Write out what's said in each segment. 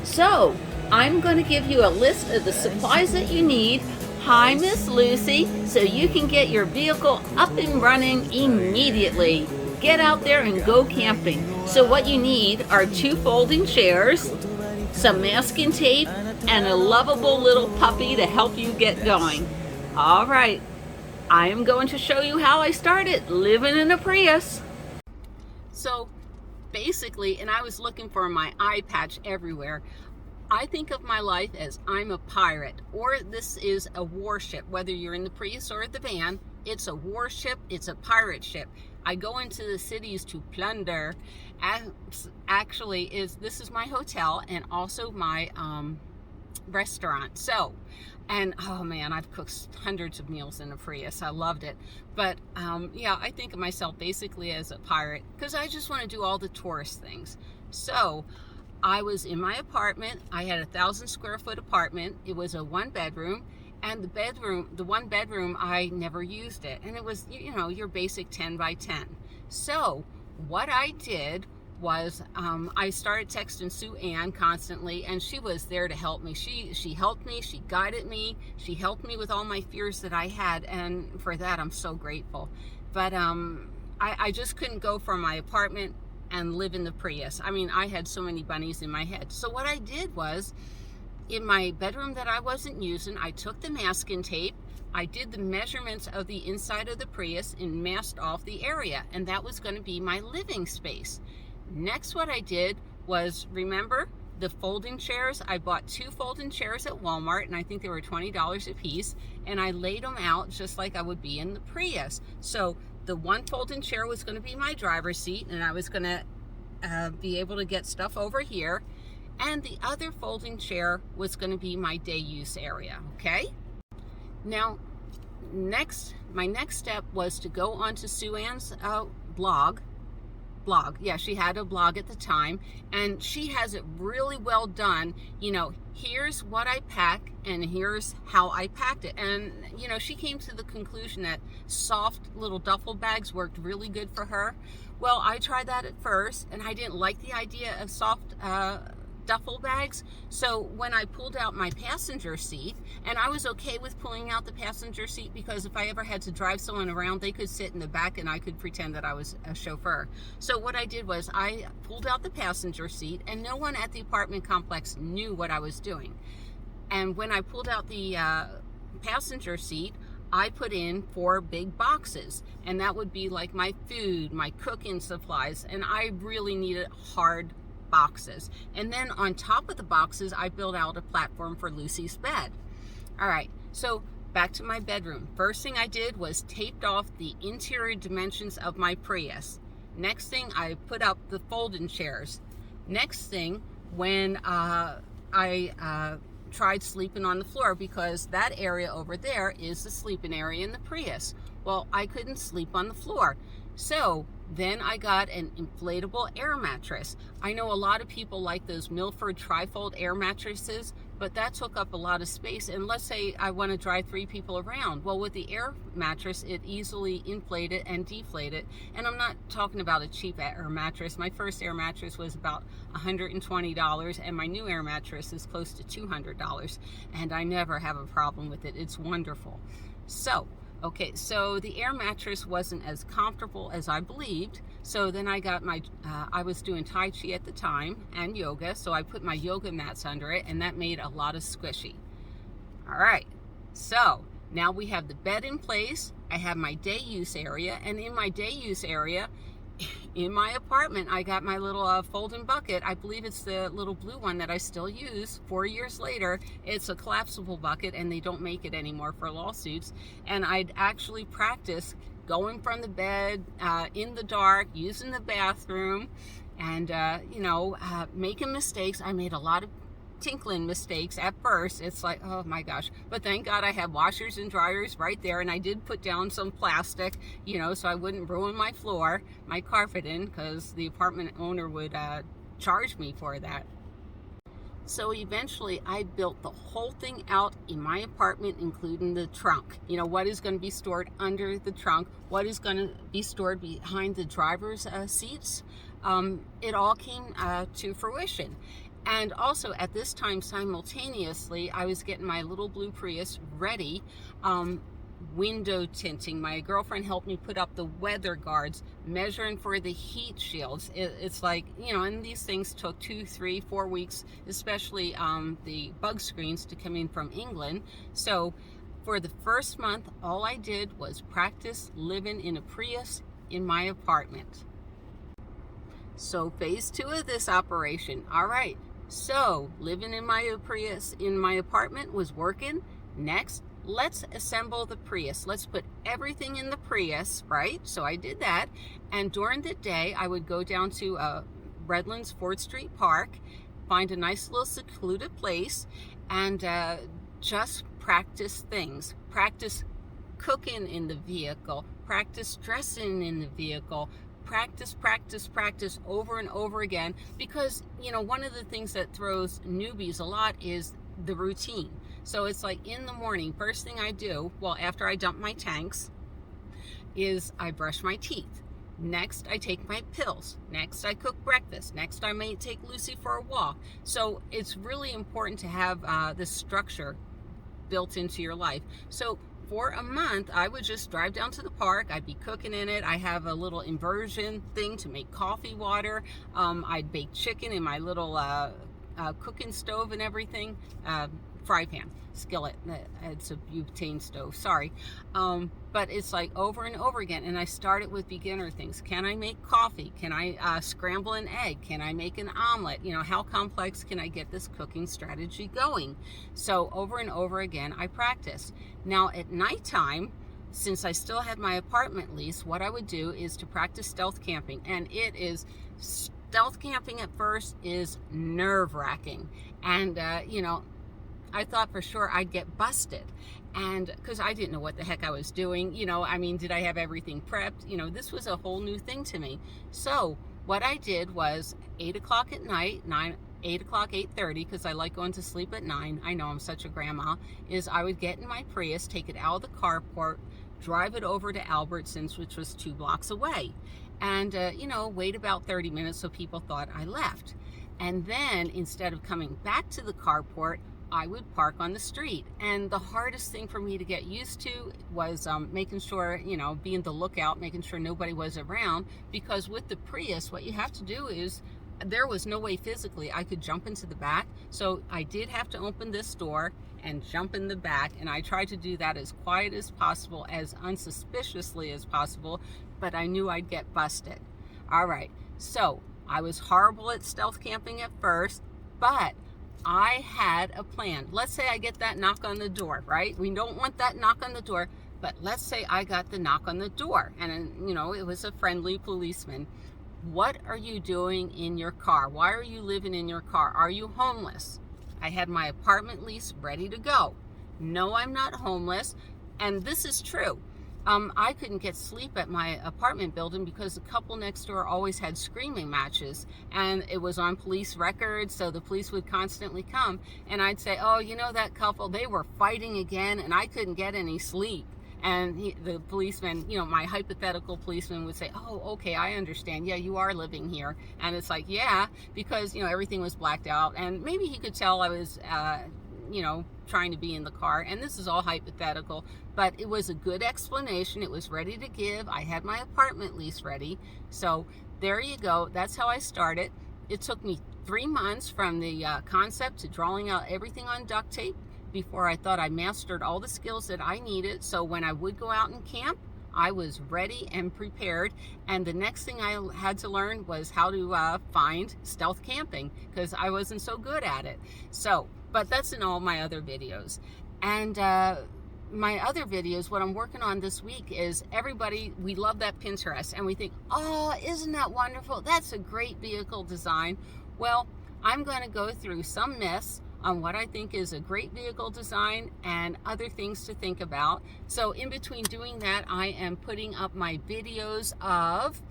So, I'm going to give you a list of the supplies that you need. Hi, Miss Lucy, so you can get your vehicle up and running immediately. Get out there and go camping. So what you need are 2 folding chairs, some masking tape, and a lovable little puppy to help you get going. All right, I am going to show you how I started living in a Prius. So basically, and I was looking for my eye patch everywhere, I think of my life as I'm a pirate, or this is a warship. Whether you're in the Prius or the van, it's a warship, it's a pirate ship. I go into the cities to plunder. Actually, this is my hotel and also my restaurant. So, and oh man, I've cooked hundreds of meals in a Prius. I loved it. But yeah, I think of myself basically as a pirate because I just want to do all the tourist things. So I was in my apartment. I had a 1,000-square-foot apartment. It was a 1-bedroom, and the one bedroom, I never used it. And it was, you know, your basic 10 by 10. So what I did was I started texting Sue Ann constantly, and she was there to help me. She helped me, she guided me, she helped me with all my fears that I had, and for that I'm so grateful. But I just couldn't go from my apartment and live in the Prius. I mean, I had so many bunnies in my head. So what I did was, in my bedroom that I wasn't using, I took the masking tape, I did the measurements of the inside of the Prius and masked off the area, and that was going to be my living space. Next, what I did was, remember the folding chairs? I bought 2 folding chairs at Walmart, and I think they were $20 a piece, and I laid them out just like I would be in the Prius. So the one folding chair was going to be my driver's seat, and I was going to be able to get stuff over here. And the other folding chair was going to be my day use area, okay? Now, my next step was to go onto Sue Ann's blog. Yeah, she had a blog at the time, and she has it really well done. You know, here's what I pack and here's how I packed it. And you know, she came to the conclusion that soft little duffel bags worked really good for her. Well, I tried that at first, and I didn't like the idea of soft duffel bags. So when I pulled out my passenger seat, and I was okay with pulling out the passenger seat because if I ever had to drive someone around, they could sit in the back and I could pretend that I was a chauffeur. So what I did was I pulled out the passenger seat, and no one at the apartment complex knew what I was doing. And when I pulled out the passenger seat, I put in 4 big boxes, and that would be like my food, my cooking supplies, and I really needed hard boxes. And then on top of the boxes, I built out a platform for Lucy's bed. All right, so back to my bedroom. First thing I did was taped off the interior dimensions of my Prius. Next thing, I put up the folding chairs. Next thing, when I tried sleeping on the floor, because that area over there is the sleeping area in the Prius. Well, I couldn't sleep on the floor. So then I got an inflatable air mattress. I know a lot of people like those Milford trifold air mattresses, but that took up a lot of space. And let's say I want to drive 3 people around. Well, with the air mattress, it easily inflated and deflated. And I'm not talking about a cheap air mattress. My first air mattress was about $120, and my new air mattress is close to $200. And I never have a problem with it. It's wonderful. So okay, so the air mattress wasn't as comfortable as I believed. So then I got my, I was doing Tai Chi at the time and yoga. So I put my yoga mats under it, and that made a lot of squishy. All right, so now we have the bed in place. I have my day use area, and in my day use area, in my apartment, I got my little folding bucket. I believe it's the little blue one that I still use 4 years later. It's a collapsible bucket, and they don't make it anymore for lawsuits. And I'd actually practice going from the bed in the dark, using the bathroom, and you know, making mistakes. I made a lot of tinkling mistakes at first. It's like, oh my gosh, but thank God I had washers and dryers right there, and I did put down some plastic, you know, so I wouldn't ruin my floor, my carpeting, because the apartment owner would charge me for that. So eventually I built the whole thing out in my apartment, including the trunk. You know, what is going to be stored under the trunk, what is going to be stored behind the driver's seats. It all came to fruition. And also at this time, simultaneously, I was getting my little blue Prius ready, window tinting. My girlfriend helped me put up the weather guards, measuring for the heat shields. It's like, you know, and these things took 2, 3, 4 weeks, especially the bug screens to come in from England. So for the first month, all I did was practice living in a Prius in my apartment. So phase 2 of this operation. All right, so living in my Prius in my apartment was working. Next, let's assemble the Prius. Let's put everything in the Prius, right? So I did that. And during the day, I would go down to Redlands 4th Street Park, find a nice little secluded place, and just practice things. Practice cooking in the vehicle, practice dressing in the vehicle, practice over and over again. Because, you know, one of the things that throws newbies a lot is the routine. So it's like in the morning, first thing I do, well, after I dump my tanks, is I brush my teeth. Next, I take my pills. Next, I cook breakfast. Next, I may take Lucy for a walk. So it's really important to have this structure built into your life. So for a month, I would just drive down to the park. I'd be cooking in it. I have a little inversion thing to make coffee water. I'd bake chicken in my little cooking stove and everything. Fry pan, skillet, it's a butane stove, sorry. But it's like over and over again. And I started with beginner things. Can I make coffee? Can I scramble an egg? Can I make an omelet? You know, how complex can I get this cooking strategy going? So over and over again, I practice. Now at nighttime, since I still had my apartment lease, what I would do is to practice stealth camping. And stealth camping at first is nerve-wracking. And, you know, I thought for sure I'd get busted, and because I didn't know what the heck I was doing. You know, I mean, did I have everything prepped? You know, this was a whole new thing to me. So what I did was 8 o'clock at night, 8 o'clock, 8:30, because I like going to sleep at 9. I know I'm such a grandma. Is I would get in my Prius, take it out of the carport, drive it over to Albertsons, which was 2 blocks away, and you know, wait about 30 minutes so people thought I left. And then instead of coming back to the carport, I would park on the street. And the hardest thing for me to get used to was making sure, you know, being the lookout, making sure nobody was around. Because with the Prius, what you have to do is, there was no way physically I could jump into the back. So I did have to open this door and jump in the back. And I tried to do that as quiet as possible, as unsuspiciously as possible. But I knew I'd get busted. All right, so I was horrible at stealth camping at first, but I had a plan. Let's say I get that knock on the door, right? We don't want that knock on the door, but let's say I got the knock on the door and, you know, it was a friendly policeman. What are you doing in your car? Why are you living in your car? Are you homeless? I had my apartment lease ready to go. No, I'm not homeless. And this is true. I couldn't get sleep at my apartment building because the couple next door always had screaming matches, and it was on police records, so the police would constantly come, and I'd say, oh, you know, that couple, they were fighting again, and I couldn't get any sleep. And the policeman, you know, my hypothetical policeman would say, oh, okay, I understand. Yeah, you are living here. And it's like, yeah, because, you know, everything was blacked out, and maybe he could tell I was, you know, trying to be in the car. And this is all hypothetical, but it was a good explanation. It was ready to give. I had my apartment lease ready. So there you go. That's how I started. It took me 3 months from the concept to drawing out everything on duct tape before I thought I mastered all the skills that I needed. So when I would go out and camp, I was ready and prepared. And the next thing I had to learn was how to find stealth camping, because I wasn't so good at it. So, but that's in all my other videos. And my other videos, what I'm working on this week is, everybody, we love that Pinterest and we think, oh, isn't that wonderful? That's a great vehicle design. Well, I'm going to go through some myths on what I think is a great vehicle design and other things to think about. So in between doing that, I am putting up my videos of,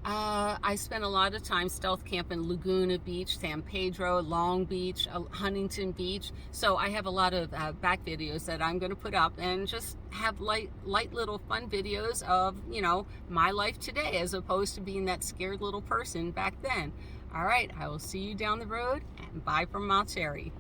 I spent a lot of time stealth camping Laguna Beach, San Pedro, Long Beach, Huntington Beach. So I have a lot of back videos that I'm going to put up and just have light little fun videos of, you know, my life today, as opposed to being that scared little person back then. All right, I will see you down the road, and bye from Mount Terry.